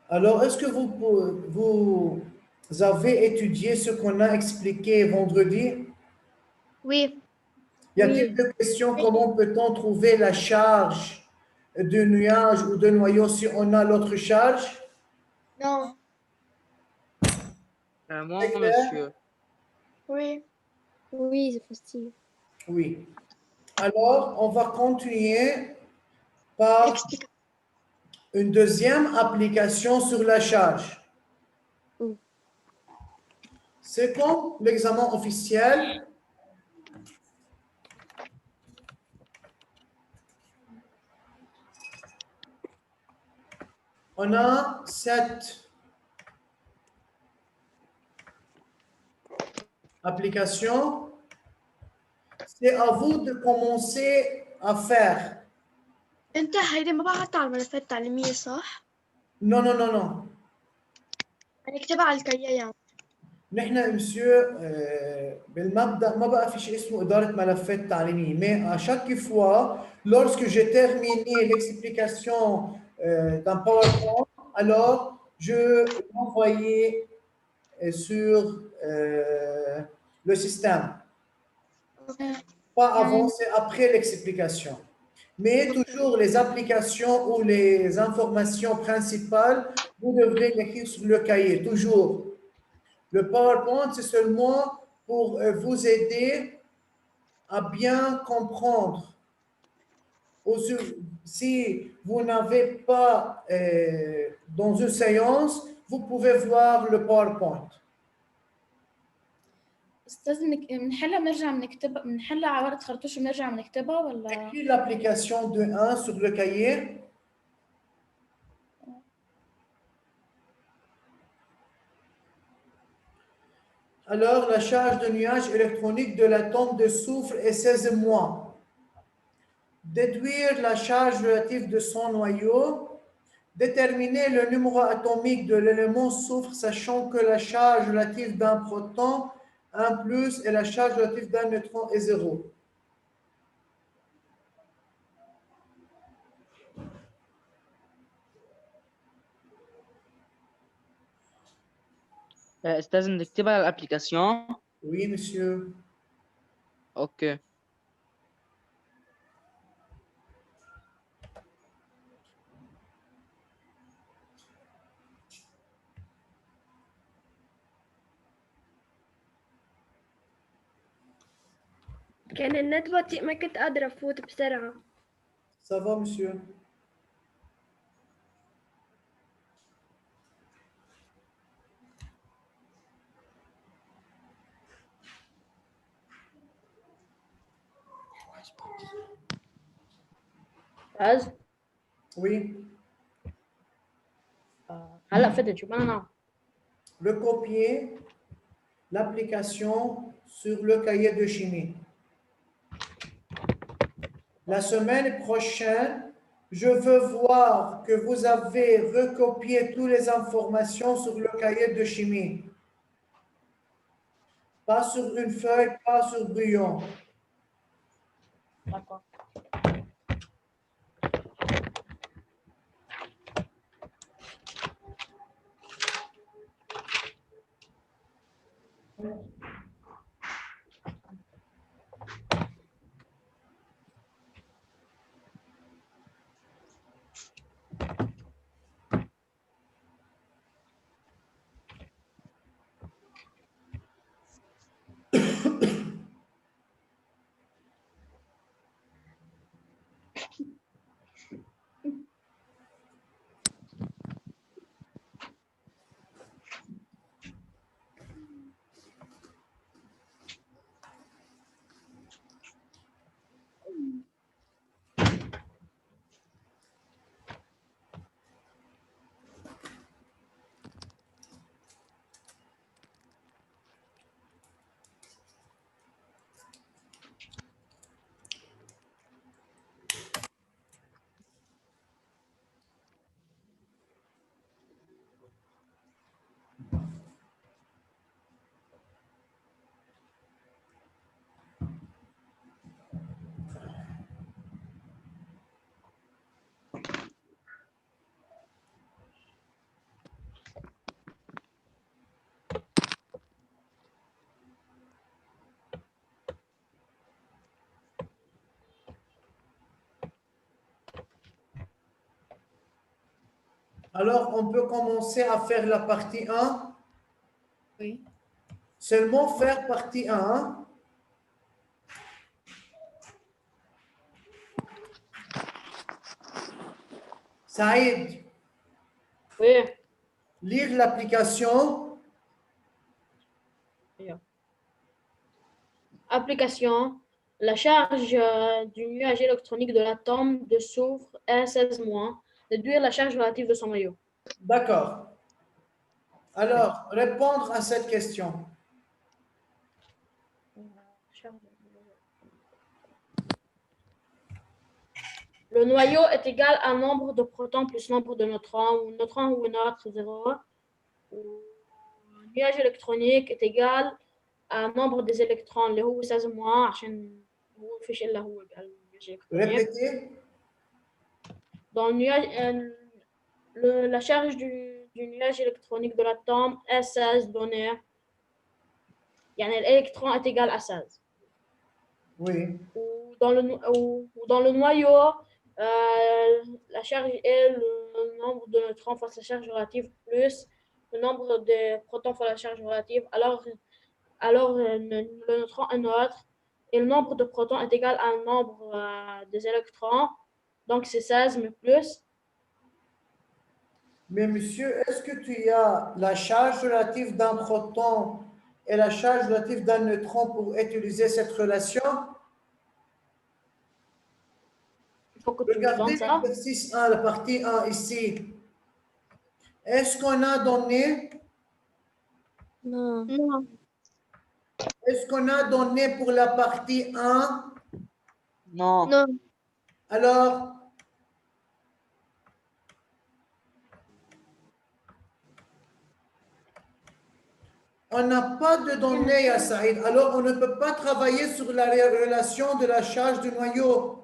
Alors, est-ce que vous avez étudié ce qu'on a expliqué vendredi? Oui. Y a-t-il deux questions? Comment peut-on trouver la charge de nuage ou de noyau si on a l'autre charge? Non. C'est Moi, clair? monsieur. Oui. Oui, c'est facile. Oui. Alors, on va continuer par une deuxième application sur la charge. Mm. C'est comme l'examen officiel. On a cette application. C'est à vous de commencer à faire. انت هيدي ما بعتها على الملفات التعليمية صح؟ Non, non, non, non. هنكتبها على الكيان. نحن مسيو بالمبدأ ما بقى في شيء اسمه إدارة ملفات تعليمية mais à chaque fois lorsque j'ai terminé l'explication d'un PowerPoint alors je l'envoyais sur le système pas avant c'est après l'explication mais toujours les applications ou les informations principales vous devrez l'écrire sur le cahier toujours. Le PowerPoint, c'est seulement pour vous aider à bien comprendre. Si vous n'avez pas dans une séance, vous pouvez voir le PowerPoint. استاذ بنحلها بنرجع بنكتبها بنحلها على ورقه خرطوش وبنرجع بنكتبها ولا Écris l'application de 1 sur le cahier. Alors, la charge de nuage électronique de l'atome de soufre est 16 mois. Déduire la charge relative de son noyau. Déterminer le numéro atomique de l'élément soufre, sachant que la charge relative d'un proton 1 plus et la charge relative d'un neutron est 0. استاذ نكتبها على الابلكاسيون. Oui, monsieur. اوكي. كان النت بطيء ما كنت قادرة أفوت بسرعة. Ça va, monsieur? استاذ Oui. هلا فتت شو بدنا نعمل؟ Le copier, l'application sur le cahier de chimie. La semaine prochaine, je veux voir que vous avez recopié toutes les informations sur le cahier de chimie. Pas sur une feuille, pas sur brouillon. D'accord. Alors, on peut commencer à faire la partie 1. Oui. Seulement faire partie 1. Hein? Saïd, Oui. lire l'application. Application. La charge du nuage électronique de l'atome de soufre est 16 mois. Déduire la charge relative de son noyau. D'accord. Alors, répondre à cette question. Le noyau est égal à nombre de protons plus nombre de neutrons, ou neutrons ou neutres 0. Le nuage électronique est égal à nombre des électrons اللي هو 16 mois عشان هو فيش إلا هو النياج électronique. Répétez. Dans le nuage, la charge du nuage électronique de l'atome est 16 donnée. يعني l'électron est égal à 16. Oui. Ou dans le noyau, la charge est le nombre de neutrons fois la charge relative plus le nombre de protons fois la charge relative. Alors le neutron est neutre et le nombre de protons est égal à un nombre des électrons. Donc c'est 16 mais plus. Mais monsieur, est-ce que tu as la charge relative d'un proton et la charge relative d'un neutron pour utiliser cette relation? Il faut que tu me Regardez donnes ça. l'exercice 1, la partie 1 ici. Est-ce qu'on a donné? Non. Est-ce qu'on a donné pour la partie 1? Non. Non. Alors, on n'a pas de données à Saïd. Alors, on ne peut pas travailler sur la relation de la charge du noyau.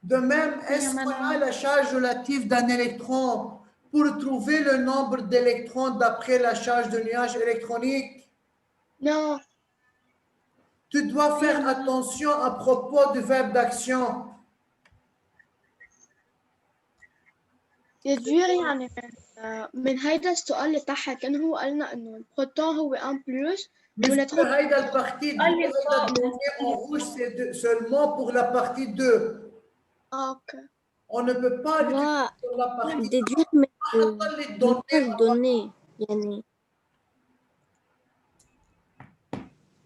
De même, est-ce qu'on a la charge relative d'un électron pour trouver le nombre d'électrons d'après la charge du nuage électronique? Non. Tu dois faire attention à propos du verbe d'action. يدوير يعني من هيدا السؤال اللي تحت كان هو قالنا انه البروتون هو 1 بلس Mais والنيوترون هيدا البارتي 2 هيدا donné en rouge, c'est seulement pour la partie 2. اوكي. On ne peut pas l'utiliser pour la partie 1. déduire mais حتى les pas données. donner يعني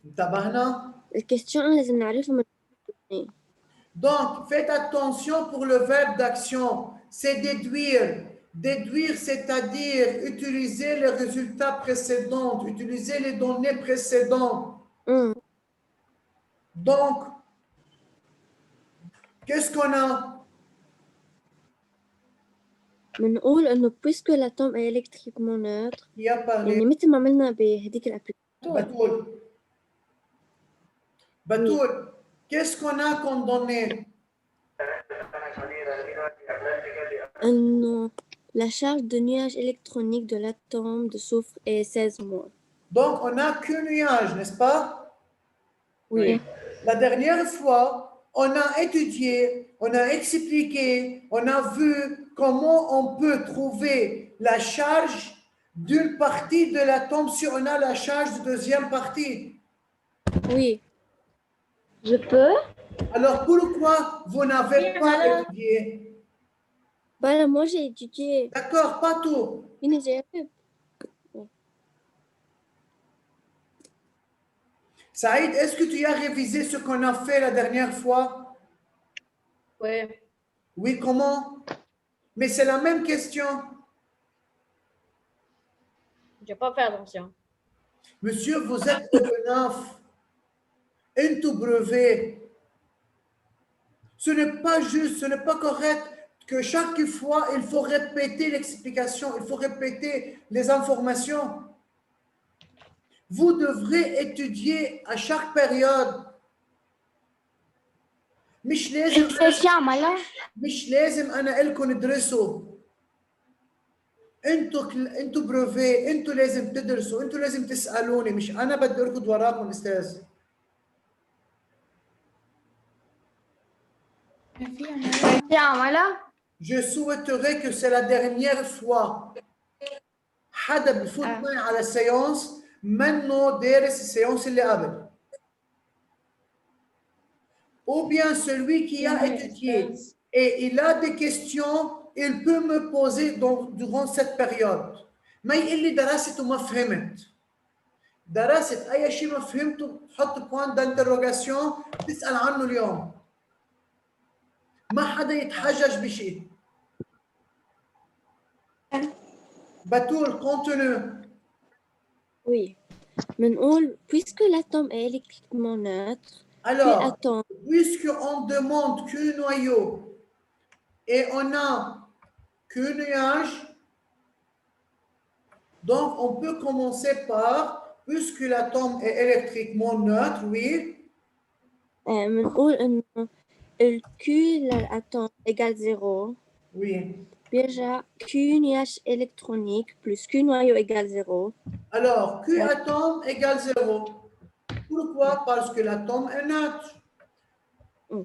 انتبهنا؟ الكيستيون لازم نعرفها من donner. Donc, faites attention pour le verbe d'action. C'est déduire. Déduire, c'est-à-dire utiliser les résultats précédents, utiliser les données précédentes. Donc, qu'est-ce qu'on a? بنقول انه puisque l'atome est électriquement neutre Qui a parlé? يعني مثل ما عملنا بهديك الابلكيشن. Batoul, qu'est-ce qu'on a comme données? انه la charge de nuage électronique de l'atome de soufre est 16 mois. Donc, on n'a qu'un nuage, n'est-ce pas? Oui. La dernière fois, on a étudié, on a expliqué, on a vu comment on peut trouver la charge d'une partie de l'atome si on a la charge de deuxième partie. Oui. Je peux? Alors, pourquoi vous n'avez pas étudié? Voilà, moi j'ai étudié. D'accord, pas tout. Saïd, est-ce que tu as révisé ce qu'on a fait la dernière fois? Oui. Oui, comment? Mais c'est la même question. Je n'ai pas fait attention. Monsieur, vous êtes au BNAF, un tout brevet. Ce n'est pas juste, ce n'est pas correct que chaque fois, il faut répéter l'explication, il faut répéter les informations. Vous devrez étudier à chaque période. مش لازم أنا إلكم ندرسوا. انتوا بروفي، انتوا لازم تدرسوا، انتوا لازم تسألوني، مش أنا بدي أركض وراكم أستاذ. في عمالة؟ Je souhaiterais que c'est la dernière fois. حدا بفوت معي على séance منه دارس السيونس اللي قبل. Ou bien celui qui a étudié et il a des questions, il peut me poser durant cette période. ما يقول لي درست وما فهمت. درست أي شيء ما فهمته تحط بوان d'interrogation تسأل عنه اليوم. ما حدا يتحجج بشيء. بتول contenu. Oui. بنقول puisque l'atome est électriquement neutre, puis Alors, atome, puisqu'on demande qu'un noyau et on a qu'un nuage, donc on peut commencer par, puisque l'atome est électriquement neutre, oui, بنقول إنه ال Q للأتوم égale 0. oui. بيرجع Q nuage électronique plus Q noyau égale 0. Alors, Q Ouais. atome égale 0. Pourquoi? Parce que l'atome est neutre. Mm.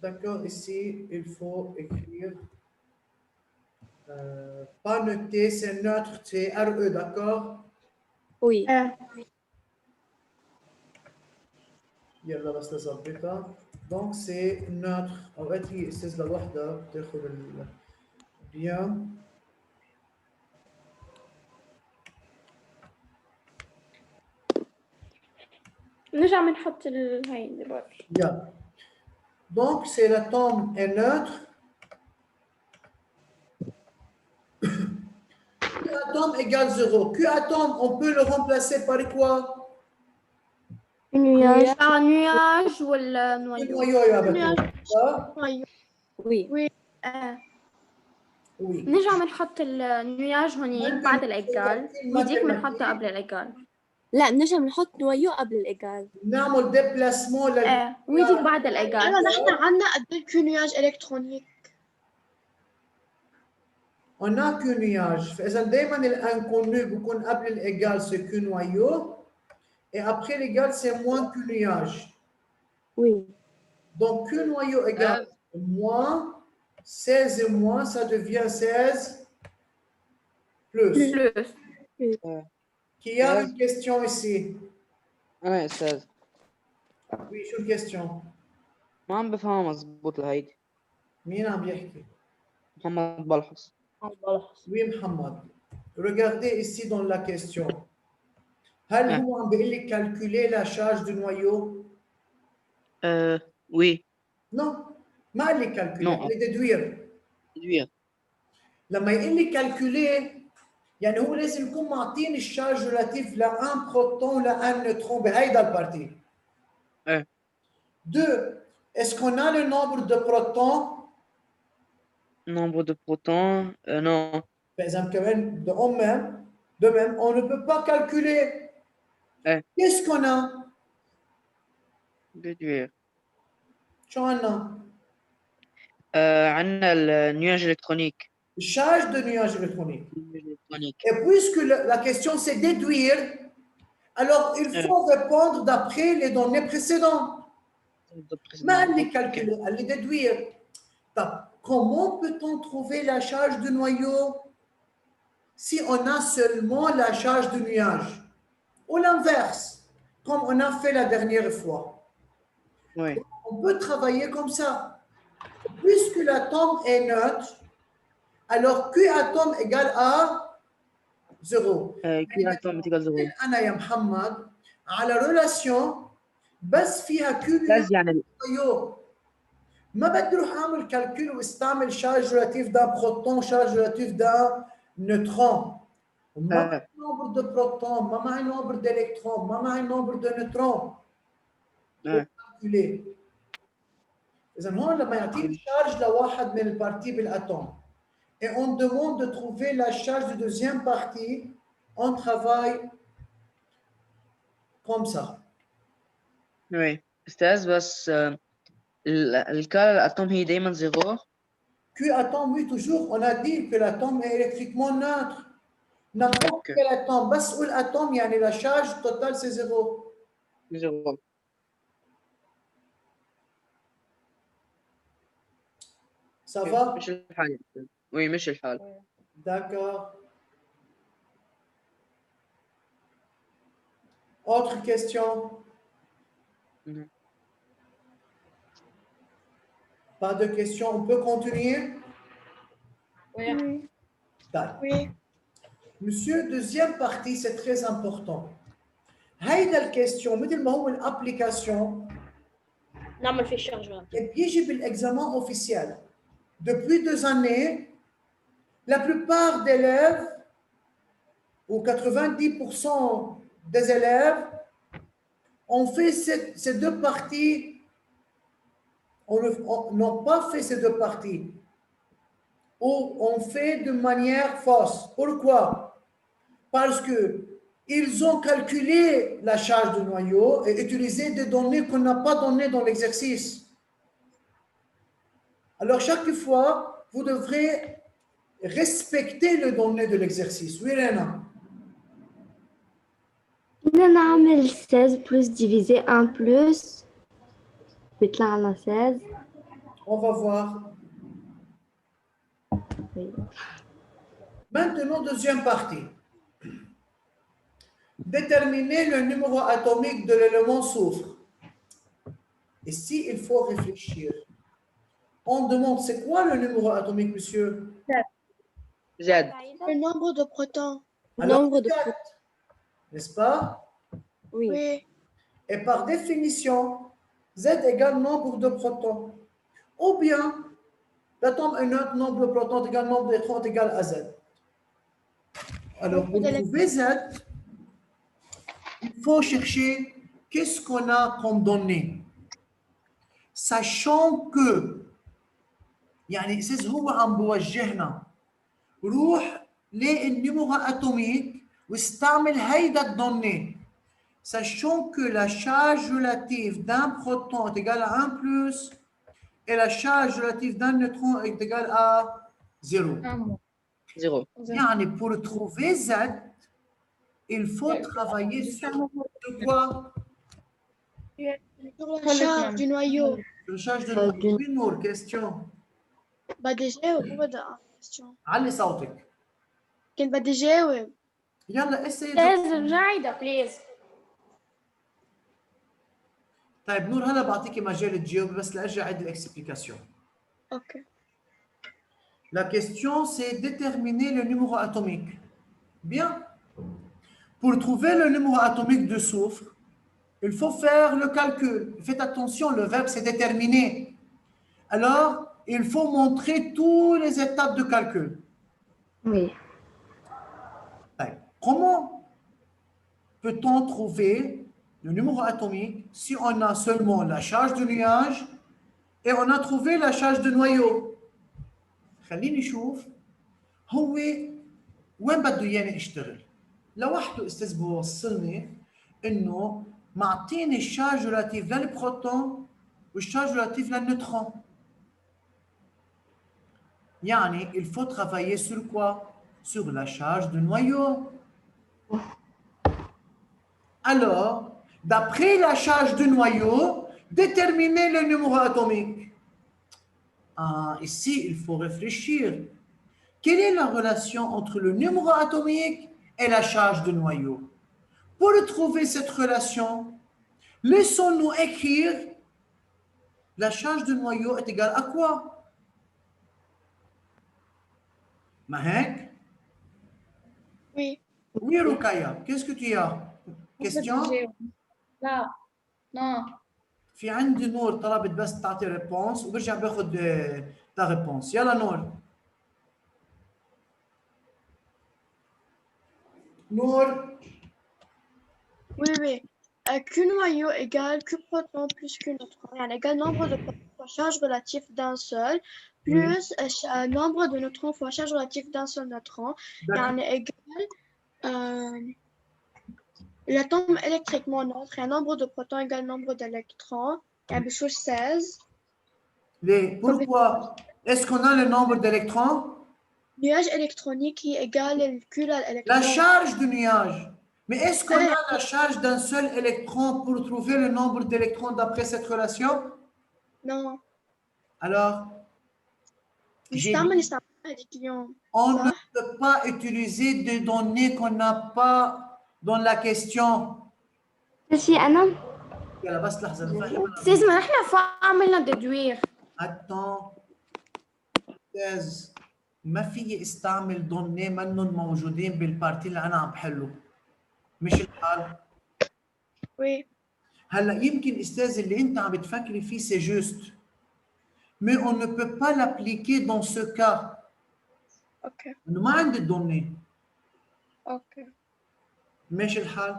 D'accord, ici, il faut écrire, pas noter, c'est neutre, c'est RE, d'accord? Oui. يلا بس نظبطها. Donc c'est neutre. اوقات هي استاذ لوحدها بتاخذ bien. نرجع بنحط هاي دلوقتي. Bien. Donc c'est l'atome est neutre. Q atome égale 0. Q atome, on peut le remplacer par quoi? nuage. nuage Le ولا نويو؟ noyau يا بتول. Ça? Oui. Oui. نرجع بنحط النياج هونيك Maintenant, بعد الإيجال وهديك بنحطها mathématique. قبل الإيجال. لا بنرجع بنحط نويو قبل الإيجال. نعمل déplacement وهديك بعد الإيجال. أنا نحن عنا قد إيه كيو نياج إلكترونيك؟ On a qu'un nuage. فإذا دائما الانكونو بيكون قبل الإيجال c'est qu'un noyau. Et après l'égal, c'est moins qu'un nuage. Oui. Donc, qu'un noyau égale moins 16 et moins, ça devient 16 plus. Qui a une question ici? أنا يا أستاذ Oui, شو الكويستيون؟ ما عم بفهمها مزبوط لهيدي. مين عم يحكي؟ محمد بلحص. Oui, Mohamed. Regardez ici dans la question. هل هو عم بيقول لك calculer la charge du noyau? Oui. Non. ما قال لي calculer, Non. قال لي déduire. déduire. لما يقول لي calculer يعني هو لازم يكون معطيني الشارج ريلاتيف لان بروتون لان نيوترون بهيدا البارتي. ايه. 2. Est-ce qu'on a le nombre de protons? Nombre de protons, non. Par exemple, كمان de même, on ne peut pas calculer. ايه. Qu'est-ce qu'on a? déduire. شو عنا؟ عندنا النيوج électronique. Charge de nuage électronique. Et puisque la question c'est déduire, alors il faut répondre d'après les données précédentes. Mais les calculer, les déduire. Comment peut-on trouver la charge du noyau si on a seulement la charge du nuage? Ou l'inverse, comme on a fait la dernière fois. Oui. On peut travailler comme ça. Puisque l'atome est neutre, alors Q atome égale à 0. Q atome égale 0. أنا يا محمد على relation بس فيها Q يعني noyau. ما بدي اروح اعمل كالكول واستعمل شارج ريلاتيف دان بروتون شارج ريلاتيف دان نيوترون. ما معي نومبر دو بروتون، ما معي نومبر دالكترون، ما معي نومبر دو نيوترون. كالكولي. اذا هون لما يعطيني شارج لواحد من البارتي بالاتوم et on demande de trouver la charge de deuxième partie, on travaille comme ça. Oui. استاذ بس الكال الاتوم هي دايما 0. Q atome, oui, toujours, on a dit que l'atome est électriquement neutre. N'importe quel atome, بس قول atome يعني la charge totale c'est 0. 0. Ça va? مش الحال. Oui, مش الحال. D'accord. Autre question? Mhm. Pas de questions, on peut continuer? Oui. D'accord. Oui. Monsieur, deuxième partie, c'est très important. هيدا الكيستيون مثل ما هو الابليكاسيون نعمل فيه الشارج ريلاتيف. بيجي بالاكزامان اوفيسيال. Depuis 2 années, la plupart d'élèves, ou 90% des élèves, ont fait ces deux parties, n'ont pas fait ces deux parties, ou ont fait de manière fausse. Pourquoi? Parce que ils ont calculé la charge de noyau et utilisé des données qu'on n'a pas données dans l'exercice. Alors, chaque fois, vous devrez respecter les données de l'exercice. Oui, Réna? بدنا نعمل 16 plus divisé 1 plus بيطلع لنا 16. On va voir. Oui. Maintenant, deuxième partie. Déterminer le numéro atomique de l'élément soufre. Ici, il faut réfléchir. On demande, c'est quoi le numéro atomique, monsieur? Z. Le nombre de protons. Alors, Nombre de 4, n'est-ce pas? Oui. Oui. Et par définition, Z égale nombre de protons. Ou bien, l'atome est neutre, nombre de protons égale nombre d'électrons égale à Z. Alors, pour trouver Z, il faut chercher qu'est-ce qu'on a comme données. Sachant que, يعني إذا هو عم بوجهنا روح للنيمورا atomique واستعمل هيدا الدوني. Sachant que la charge relative d'un proton est égale à 1 plus et la charge relative d'un neutron est égale à 0. 0. يعني pour trouver Z, il faut travailler sur quoi? Sur la charge du noyau. Sur la charge de noyau. Oui, Nour, question. بدي جاوب مو بدي أعرف question. علي صوتك. كنت بدي جاوب. يلا essayez. لازم نعيدها بليز. طيب نور هلا بعطيكي مجال تجاوبي بس لارجع اعيد الاكسبليكاسيون. OK. La question c'est déterminer le numéro atomique. Bien. Pour trouver le numéro atomique de soufre, il faut faire le calcul. Faites attention, le verbe c'est déterminer. Alors, il faut montrer toutes les étapes de calcul. Oui. طيب. Comment peut-on trouver le numéro atomique si on a seulement la charge du nuage et on a trouvé la charge de noyau? خليني نشوف هو وين بده اياني اشتغل. لوحده استاذ بوصلني انه معطيني الشارج ريلاتيف للبروتون والشارج ريلاتيف للنيوترون. يعني il faut travailler sur quoi? Sur la charge du noyau. Alors, d'après la charge du noyau, déterminer le numéro atomique. Ah, ici, il faut réfléchir. Quelle est la relation entre le numéro atomique et la charge du noyau? Pour trouver cette relation, laissons-nous écrire la charge du noyau est égale à quoi? Mahek? Oui. Oui, Rukaya, qu'est-ce que tu as? Question? لا. Non. في عندي نور طلبت بس تعطي ريبونس وبرجع باخذ تا ريبونس. يلا نور. نور. Oui, oui. Q noyau égale Q proton plus Q neutron. يعني égale nombre de protons fois charge relative d'un seul plus nombre de neutrons fois charge relative d'un seul neutron. يعني égale l'atome électriquement neutre et un nombre de protons égale nombre d'électrons. يعني بشوف 16. Pourquoi? Est-ce qu'on a le nombre d'électrons? Nuage électronique qui égale le Q à l'électron. La charge du nuage. Mais est-ce qu'on a la charge d'un seul électron pour trouver le nombre d'électrons d'après cette relation? Non. Alors? نستعمل هذيك اليوم On ne صح؟ peut pas utiliser des données qu'on n'a pas dans la question. ماشي أنا يلا بس لحظة نفهم. استاذ ما نحن فوق عملنا تدوير. Attends. أستاذ ما في استعمل données منهم موجودين بالبارتي اللي أنا عم بحله. مش الحال. Oui. هلا يمكن أستاذ اللي أنت عم بتفكري فيه c'est juste. Mais on ne peut pas l'appliquer dans ce cas. Ok. إنه ما عندي données. Ok. مش الحال.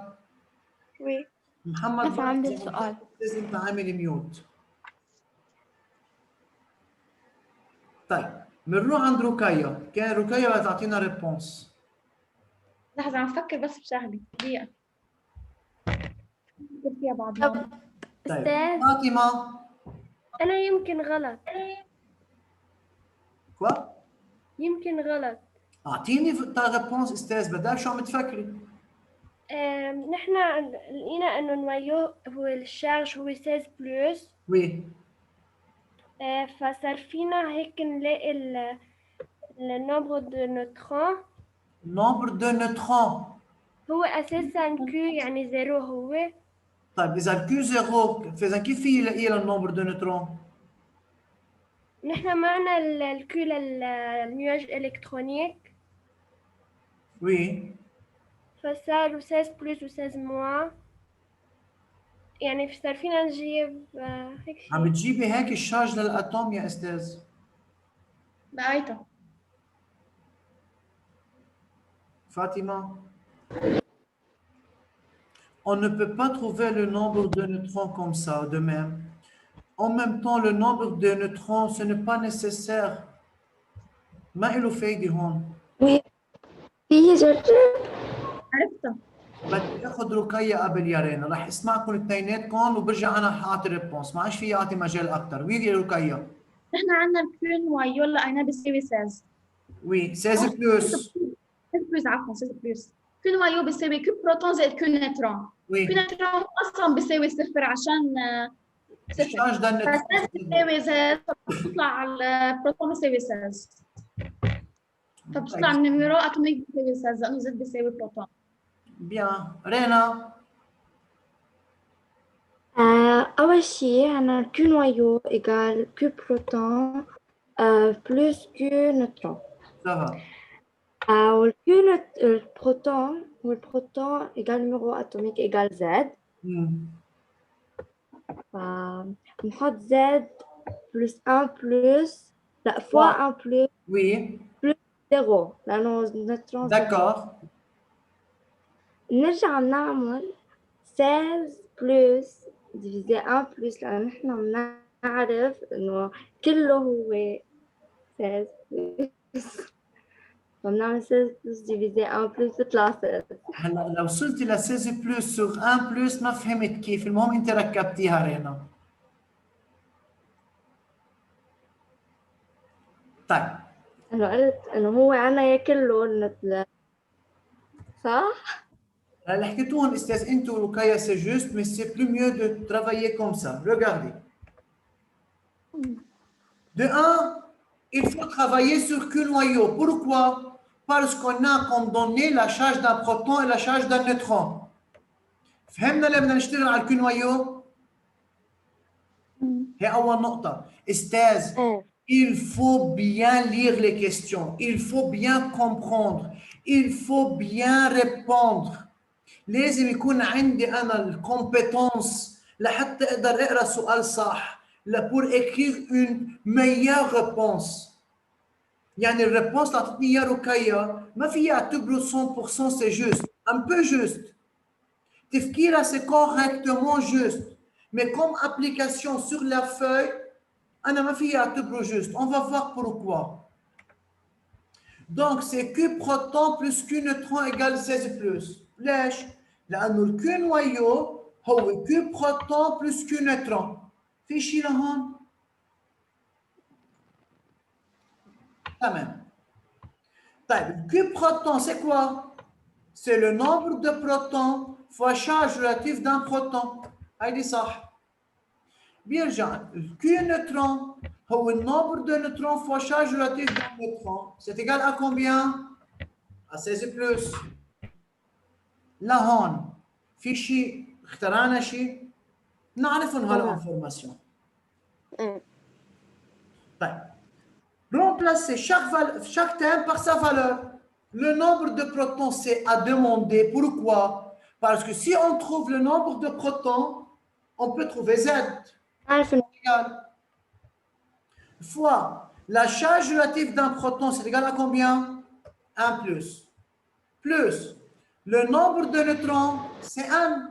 Oui. محمد نفع عندي سؤال. أستاذ أنت عامل ميوت. طيب بنروح عند ركية، كان ركية بدها تعطينا ريبونس. لحظة عم فكر بس بشغلة دقيقة. فكر فيها بعد ما. طيب أستاذ فاطمة. أنا يمكن غلط. كوا؟ يمكن غلط. أعطيني ريبونس أستاذ بدل شو عم تفكري؟ نحن لقينا إنه نوايو هو الشارج هو 16 بلس. وي. فصار فينا هيك نلاقي النومبر دو نوترون. nombre de neutrons. هو أساسا كيو يعني زيرو هو. طيب إذا الكيو زيرو فإذا كيف في يلاقي النومبر دو نوترون؟ نحن معنا الكيو للنيوج الإلكترونيك. وي. فصار 16 بلس و 16 موان. يعني صار فينا نجيب هيك شيء. عم بتجيبي هيك الشارج للأتوم يا أستاذ؟ بقيتها. Fatima. On ne peut pas trouver le nombre de neutrons comme ça, de même. En même temps, le nombre de neutrons, ce n'est pas nécessaire. ما إله فايدة هون. في جرب عرفتها. بدي اخذ رقية قبل يا رينا، رح اسمعكم اثنيناتكم وبرجع انا حاعطي ريبونس، ما عادش في اعطي مجال اكثر. وين يا رقية؟ نحن عندنا الكيو نوايو لقيناه بيساوي 16. وي 16 بلس. 16 بلس عفوا 16 بلس. كيو نوايو بيساوي كيو بروتون زائد كيو نيوترون. وي. كيو نيوترون اصلا بيساوي صفر عشان صفر. الشارج ده النيوترون. ف16 بيساوي زائد فبتطلع على البروتون بيساوي 16. فبتطلع النيميرو اتوميك بيساوي 16 لانه زد بيساوي بروتون. بيان رينا. أول شيء عنا Q noyau égale Q proton plus Q neutron. سافا. وال Q proton ou le proton égale numéro atomique égale Z. نحط Z plus 1 plus لا fois 1 plus وي. 0 لأنه neutron. داكور. نرجع نعمل 16 plus divisé 1 plus لأن نحن بنعرف إنه كله هو 16 plus فبنعمل 16 plus divisé 1 plus بيطلع 16. هلا لو وصلتي ل 16 بلس سور 1 بلس ما فهمت كيف، المهم انت ركبتيها رينا. طيب. إنه قلت إنه هو عنا يا كله صح؟ اللي حكيتوهم استاذ انت ورقية c'est juste mais c'est plus mieux de travailler comme ça. Regardez. De 1, il faut travailler sur Q noyau. Pourquoi? Parce qu'on a comme donné la charge d'un proton et la charge d'un neutron. فهمنا ليه بدنا نشتغل على الكيو نويو؟ هي أول نقطة. استاذ il faut bien lire les questions, il faut bien comprendre, il faut bien répondre. لازم يكون عندي أنا الكومبيتنس لحتى أقدر أقرأ سؤال صح. pour écrire une meilleure réponse. يعني الريبونس اللي أعطتني إياه ركية ما فيها اعتبره 100% c'est juste, un peu juste. تفكيرها c'est correctement juste. Mais comme application sur la feuille, أنا ما فيها اعتبره juste. On va voir pourquoi. Donc c'est Q proton plus Q neutron égale 16 plus. ليش؟ لأنه ال Q noyau هو Q proton plus Q neutron. في شيء لهون؟ تمام. طيب le Q proton c'est quoi? C'est le nombre de protons fois charge relative d'un proton. هيدي صح. بيرجع ال Q neutron le nombre de neutrons fois charge relative d'un neutron. C'est égal à combien? À 16 plus. لهون في شيء اخترعنا شيء نعرفهم هالانفورماسيون. طيب remplacer chaque thème par sa valeur. Le nombre de protons c'est à demander. Pourquoi? Parce que si on trouve le nombre de protons, on peut trouver Z égal fois la charge relative d'un proton, c'est égal à combien? 1 plus. Plus le nombre de neutrons, c'est 1,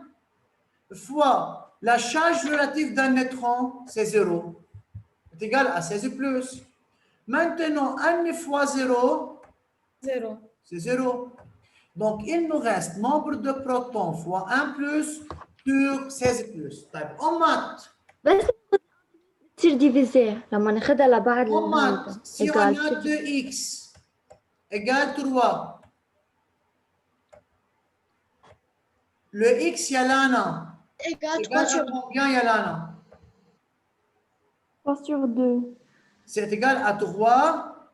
fois la charge relative d'un neutron, c'est 0. C'est égal à 16 plus. Maintenant, 1 fois 0, 0. c'est 0. Donc, il nous reste nombre de protons fois 1 plus sur 16 plus. En maths, بس تصير ديفيزي لما ناخدها لبعض en maths, si on a 2x égale 3, le x Yalana Égal égale 3 à sur combien Yalana? 3 sur 2. C'est égal à 3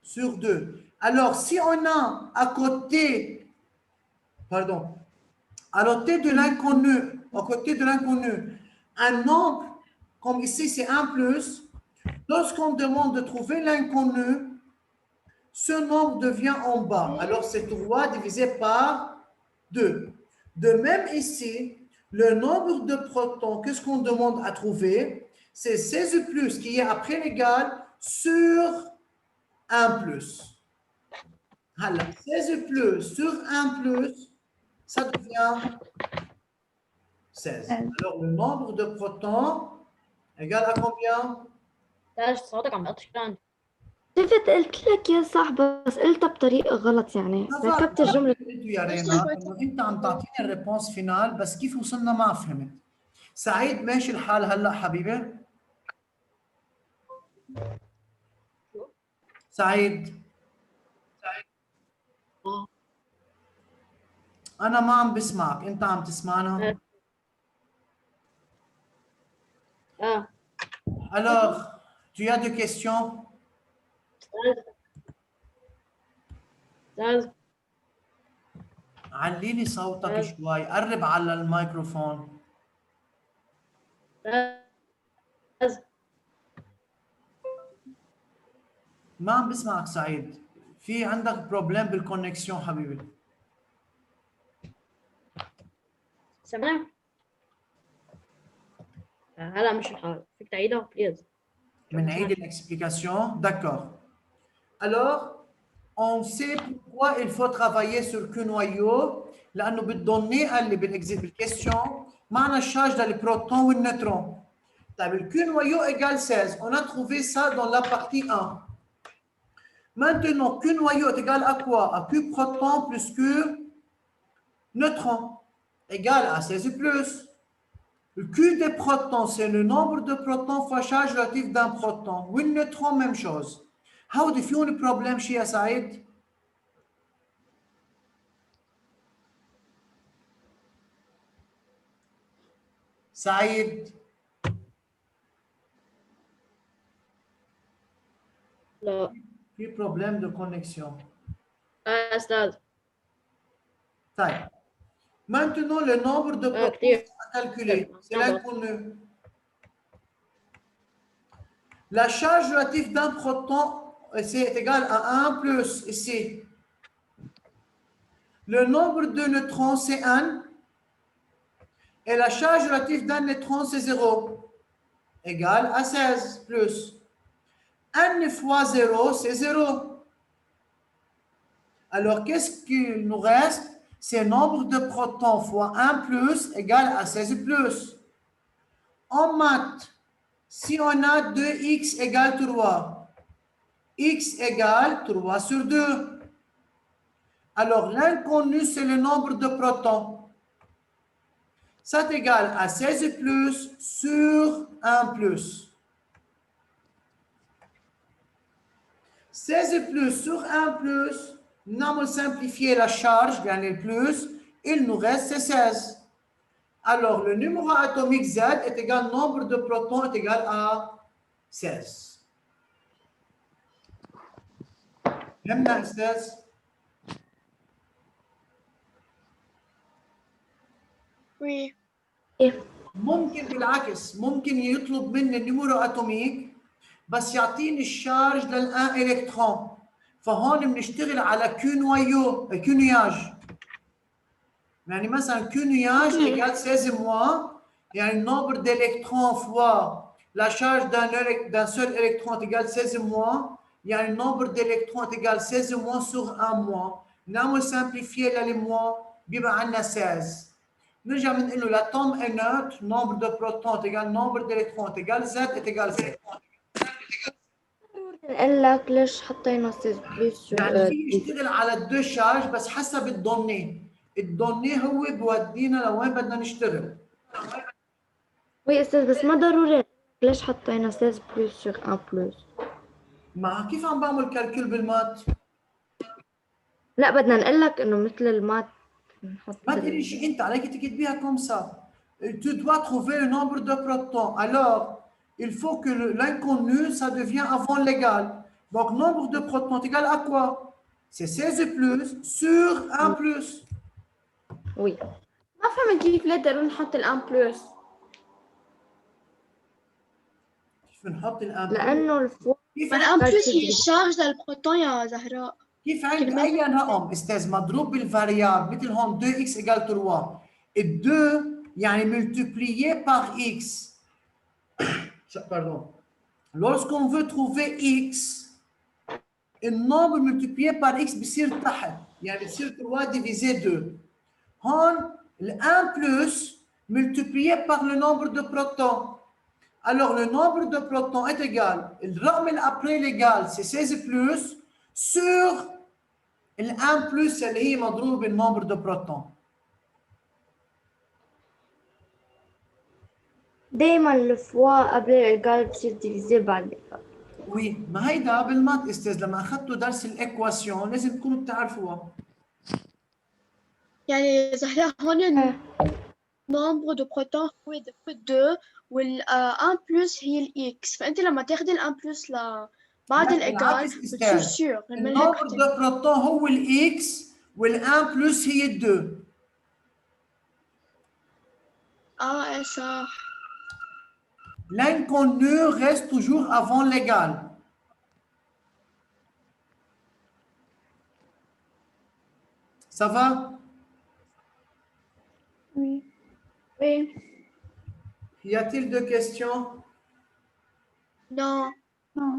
sur 2. Alors, si on a à côté, pardon, à côté de l'inconnu, un nombre, comme ici c'est 1 plus, lorsqu'on demande de trouver l'inconnu, ce nombre devient en bas. Alors, c'est 3 divisé par 2. De même ici, le nombre de protons, qu'est-ce qu'on demande à trouver? C'est 16 plus qui est après l'égal sur 1 plus. Alors, 16 plus sur 1 plus, ça devient 16. Alors, le nombre de protons égale à combien? تاج صوتك عم بقطع. شفت قلت لك يا صح بس قلتها بطريقة غلط يعني ركبت الجملة. يا ريما انه انت عم تعطيني الريبونس فينال بس كيف وصلنا ما فهمت. سعيد ماشي الحال هلا حبيبي؟ سعيد انا ما عم بسمعك، انت عم تسمعنا؟ Alors, tu as des questions? تاج علي لي صوتك شوي، قرب على الميكروفون. تاج ما عم بسمعك سعيد، في عندك بروبلم بالكونكسيون حبيبي. سامعني؟ هلا مش الحال، فيك تعيدها بليز. بنعيد l'explication, d'accord. Alors, on sait pourquoi il faut travailler sur Q noyau, لأنه بالدوني اللي بالكيستيون معنا الشارج للبروتون والنيوترون. طيب le Q noyau égale 16. On a trouvé ça dans la partie 1. Maintenant, Q noyau est égal à quoi? À Q proton plus Q neutron égale à 16 plus. Le Q des protons, c'est le nombre de protons fois charge relative d'un proton. Oui, le neutron, même chose. هودي فيهم بروبلم شي يا سعيد؟ سعيد لا في بروبلم de connexion. أستاذ. طيب. Maintenant, le nombre de protons à calculer, c'est l'inconnu. La charge relative d'un proton, c'est égal à 1 plus ici. Le nombre de neutrons, c'est 1. Et la charge relative d'un neutron, c'est 0. Égal à 16 plus. 1 fois 0, c'est 0. Alors, qu'est-ce qu'il nous reste? C'est nombre de protons fois 1 plus égale à 16 plus. En maths, si on a 2x égale 3, x égale 3 sur 2. Alors, l'inconnu, c'est le nombre de protons. Ça est égal à 16 plus sur 1 plus. 16 plus sur 1 plus, nous allons simplifier la charge, bien le plus, il nous reste 16. Alors, le numéro atomique Z est égal au nombre de protons est égal à 16. فهمنا استاذ؟ Oui. ممكن بالعكس، ممكن يطلب مني النيميرو اتوميك بس يعطيني الشارج للان الكترون، فهون بنشتغل على كيو نويو كيو نياج. يعني مثلا كيو نياج égale 16 moins، يعني nombre d'électrons fois la charge d'un seul électron est égal 16 moins، يعني nombre d'électrons est égal 16 moins sur 1 moins. نعمل simplifier للي moins بيبقى عندنا 16. نرجع بنقول له l'atome est neutre، nombre de protons est égal nombre d'électrons est égal Z est égal 7. نقول لك ليش حطينا 16 بلس يعني في يشتغل على الدو شارج بس حسب الدوني، الدوني هو بودينا لوين بدنا نشتغل. وي استاذ بس ما ضروري ليش حطينا 16 بلس سور 1 بلس. ما كيف عم بعمل كالكول بالمات؟ لا بدنا نقول لك انه مثل المات نحط ما تقولي شيء انت عليك تكتبيها كوم سا. Tu dois trouver le nombre de protons. Alors, il faut que l'inconnu, ça devient avant l'égal. Donc, nombre de protons est égal à quoi? C'est 16 plus sur 1 plus. وي ما فهمت كيف نقدر نحط الان بلس. كيف نحط الان؟ لانه الفوق كيف En plus, il charge للبروتون يا زهراء. كيف عند اي رقم استاذ مضروب بالفاريابل مثل هون 2x égale 3، ال 2 يعني multiplié par x. Pardon. Lorsqu'on veut trouver x, le nombre multiplié par x بصير تحت، يعني بصير 3 divisé 2. هون ال 1 plus multiplié par le nombre de protons. Alors le nombre de protons est égal، الرقم اللي après l'égal c'est 16 plus sur ال 1 plus اللي هي مضروب بالنمبر دو بروتون. دايما الفوا قبل الإيجال بصير ديفيزي بعد الإيجال. وي ما هيدا بالمات استاذ لما اخذتوا درس الايكواسيون لازم تكونوا بتعرفوها. يعني زهراء هون النمبر دو بروتون هو 2 وال 1 بلس هي الاكس، فانت لما تاخذي ال 1 بلس بعد الايجال بتصير سيور. النمبر دو بروتون هو الاكس وال 1 بلس هي ال 2. ايه صح. L'inconnu reste toujours avant l'égal. Ça va? Oui. Oui. Y a-t-il deux questions? Non. Non.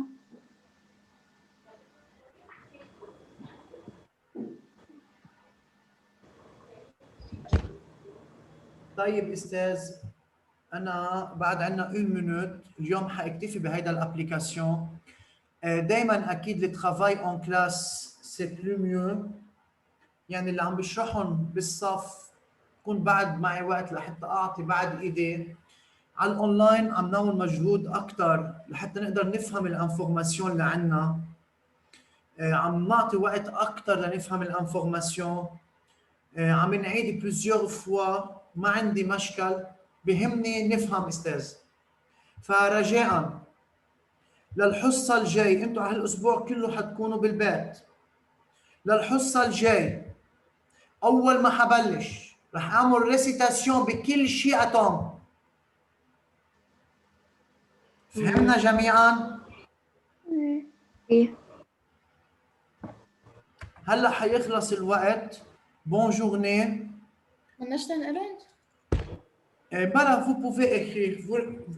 طيب استاذ انا بعد عندنا 1 minute اليوم حاكتفي بهيدا الابليكاسيون. دائما اكيد الترافاي اون كلاس سي بلو ميو، يعني اللي عم بشرحهم بالصف كون بعد معي وقت لحتى اعطي بعد ايدي. على الاونلاين عم نعمل مجهود اكثر لحتى نقدر نفهم الانفورماسيون اللي عندنا، عم نعطي وقت اكثر لنفهم الانفورماسيون، عم نعيد بلوزيور فوا، ما عندي مشكل، بهمني نفهم استاذ. فرجاء للحصه الجاي، انتم على هالاسبوع كله حتكونوا بالبيت، للحصه الجاي اول ما حبلش رح اعمل ريسيتاسيون بكل شيء اتوم. فهمنا جميعا؟ إيه هلا حيخلص الوقت. بون جورني. بدناش تنقرا؟ بلا vous pouvez écrire.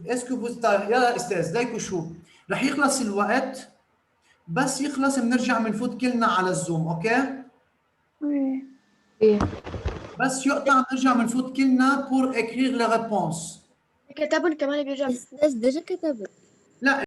Est-ce que vous يلا استاذ دايكو شو رح يخلص الوقت، بس يخلص بنرجع بنفوت كلنا على الزوم. اوكي؟ Oui. إيه بس يقطع بنرجع بنفوت كلنا pour écrire les réponses. كتبن كمان بيرجع. استاذ ديجا كتبت. لا